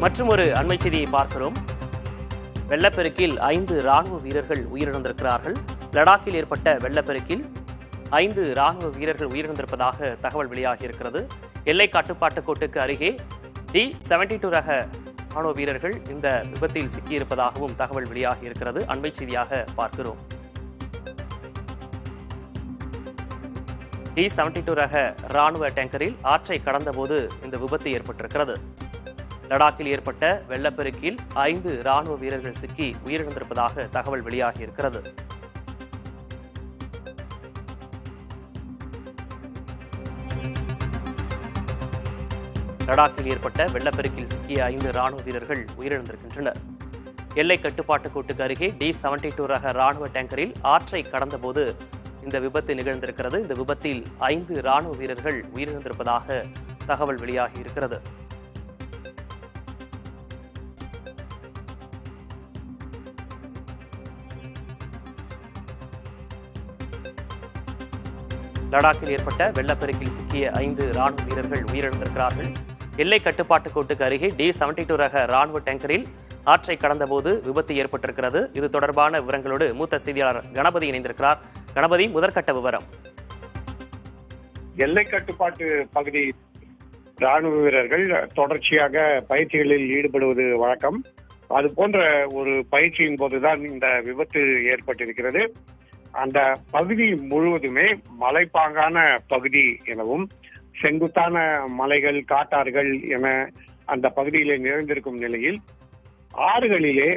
மற்றும் ஒரு அண்மை செய்தியை பார்க்கிறோம். வெள்ளப்பெருக்கில் 5 ராணுவ வீரர்கள் உயிரிழந்திருக்கிறார்கள். லடாக்கில் ஏற்பட்ட வெள்ளப்பெருக்கில் 5 ராணுவ வீரர்கள் உயிரிழந்திருப்பதாக தகவல் வெளியாகியிருக்கிறது. எல்லை கட்டுப்பாட்டு கோட்டுக்கு அருகே D-72 ரக ராணுவ வீரர்கள் இந்த விபத்தில் சிக்கியிருப்பதாகவும் தகவல் வெளியாகியிருக்கிறது. அண்மை செய்தியாக பார்க்கிறோம். D-72 ரக ராணுவ டேங்கரில் ஆற்றை கடந்தபோது இந்த விபத்து ஏற்பட்டிருக்கிறது. லடாக்கில் ஏற்பட்ட வெள்ளப்பெருக்கில் 5 ராணுவ வீரர்கள் சிக்கி உயிரிழந்திருப்பதாக தகவல் வெளியாகியிருக்கிறது. லடாக்கில் ஏற்பட்ட வெள்ளப்பெருக்கில் சிக்கிய 5 ராணுவ வீரர்கள் உயிரிழந்திருக்கின்றனர். எல்லை கட்டுப்பாட்டு கோட்டுக்கு அருகே D-72 ரக ராணுவ டேங்கரில் ஆற்றை கடந்தபோது இந்த விபத்து நிகழ்ந்திருக்கிறது. இந்த விபத்தில் 5 ராணுவ வீரர்கள் உயிரிழந்திருப்பதாக தகவல் வெளியாகியிருக்கிறது. லடாக்கில் ஏற்பட்ட வெள்ளப்பெருக்கில் சிக்கிய 5 ராணுவ வீரர்கள் உயிரிழந்திருக்கிறார்கள். எல்லை கட்டுப்பாட்டு கோட்டுக்கு அருகே D-72 ரக ராணுவ டேங்கரில் ஆற்றை கடந்தபோது விபத்து ஏற்பட்டிருக்கிறது. இது தொடர்பான விவரங்களோடு மூத்த செய்தியாளர் கணபதி இணைந்திருக்கிறார். கணபதி, முதற்கட்ட விவரம். எல்லை கட்டுப்பாட்டு பகுதி ராணுவ வீரர்கள் தொடர்ச்சியாக பயிற்சிகளில் ஈடுபடுவது வழக்கம். அது போன்ற ஒரு பயிற்சியின் போதுதான் இந்த விபத்து ஏற்பட்டிருக்கிறது. அந்த பகுதி முழுவதுமே மலைப்பாங்கான பகுதி எனவும் செங்குத்தான மலைகள், காட்டாறுகள் என அந்த பகுதியிலே நிறைந்திருக்கும் நிலையில் ஆறுகளிலே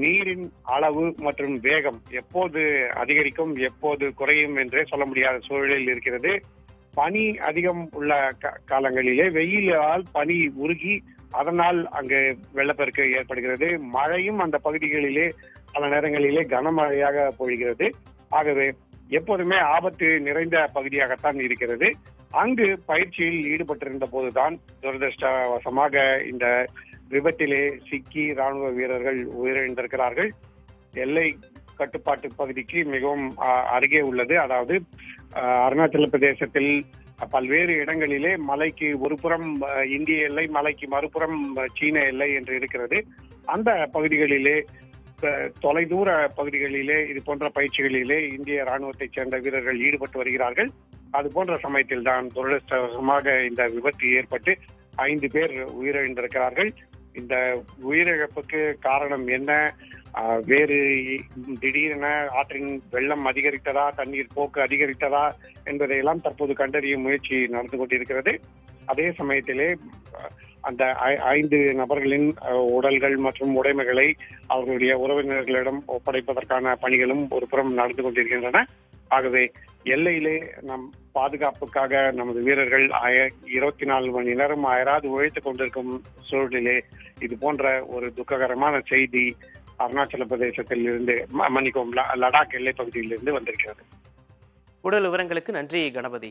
நீரின் அளவு மற்றும் வேகம் எப்போது அதிகரிக்கும் எப்போது குறையும் என்றே சொல்ல முடியாத சூழலில் இருக்கிறது. பனி அதிகம் உள்ள காலங்களிலே வெயிலால் பனி உருகி அதனால் அங்கு வெள்ளப்பெருக்கு ஏற்படுகிறது. மழையும் அந்த பகுதிகளிலே பல நேரங்களிலே கனமழையாக பொழிகிறது. ஆகவே எப்போதுமே ஆபத்து நிறைந்த பகுதியாகத்தான் இருக்கிறது. அங்கு பயிற்சியில் ஈடுபட்டிருந்த போதுதான் துரதிருஷ்டவசமாக இந்த விபத்திலே சிக்கி ராணுவ வீரர்கள் உயிரிழந்திருக்கிறார்கள். எல்லை கட்டுப்பாட்டு பகுதிக்கு மிகவும் அருகே உள்ளது. அதாவது அருணாச்சல பிரதேசத்தில் பல்வேறு இடங்களிலே மலைக்கு ஒரு புறம் இந்திய எல்லை, மலைக்கு மறுபுறம் சீன எல்லை என்று இருக்கிறது. அந்த பகுதிகளிலே தொலைதூர பகுதிகளிலே இது போன்ற பயிற்சிகளிலே இந்திய ராணுவத்தைச் சேர்ந்த வீரர்கள் ஈடுபட்டு வருகிறார்கள். அது போன்ற சமயத்தில் தான் துரதிருஷ்டவசமாக இந்த விபத்து ஏற்பட்டு 5 பேர் உயிரிழந்திருக்கிறார்கள். இந்த உயிரிழப்புக்கு காரணம் என்ன? வேறு திடீரென ஆற்றின் வெள்ளம் அதிகரித்ததா, தண்ணீர் போக்கு அதிகரித்ததா என்பதையெல்லாம் தற்போது கண்டறியும் முயற்சி நடந்து கொண்டிருக்கிறது. அதே சமயத்திலே அந்த 5 நபர்களின் உடல்கள் மற்றும் உடைமைகளை அவர்களுடைய உறவினர்களிடம் ஒப்படைப்பதற்கான பணிகளும் ஒரு புறம் நடந்து கொண்டிருக்கின்றன. ஆகவே எல்லையிலே நம் பாதுகாப்புக்காக நமது வீரர்கள் 24 மணி நேரம் அயராது உழைத்துக் கொண்டிருக்கும் சூழலிலே இது போன்ற ஒரு துக்ககரமான செய்தி அருணாச்சல பிரதேசத்தில் இருந்து லடாக் எல்லை பகுதியில் இருந்து வந்திருக்கிறது. கூடுதல் விவரங்களுக்கு நன்றி கணபதி.